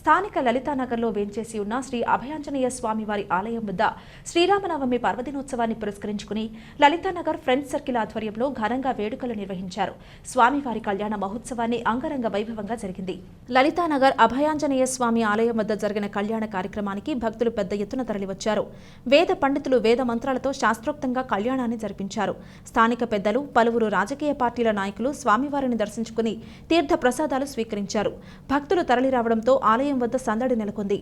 స్థానిక లలితానగర్లో వేంచేసి ఉన్న శ్రీ అభయాంజనేయ స్వామి వారి ఆలయం వద్ద శ్రీరామనవమి పర్వదినోత్సవాన్ని పురస్కరించుకుని లలితానగర్ ఫ్రెండ్స్ సర్కిల్ ఆధ్వర్యంలో ఘనంగా వేడుకలు నిర్వహించారు. స్వామివారి కళ్యాణ మహోత్సవాన్ని అంగరంగ వైభవంగా జరిగింది. లలితానగర్ అభయాంజనేయ స్వామి ఆలయం వద్ద జరిగిన కళ్యాణ కార్యక్రమానికి భక్తులు పెద్ద ఎత్తున తరలివచ్చారు. వేద పండితులు వేద మంత్రాలతో శాస్త్రోక్తంగా కళ్యాణాన్ని జరిపించారు. స్థానిక పెద్దలు, పలువురు రాజకీయ పార్టీల నాయకులు స్వామివారిని దర్శించుకుని తీర్థ ప్రసాదాలు స్వీకరించారు. భక్తులు తరలిరావడంతో ఆలయం వద్ద సందడి నెలకొంది.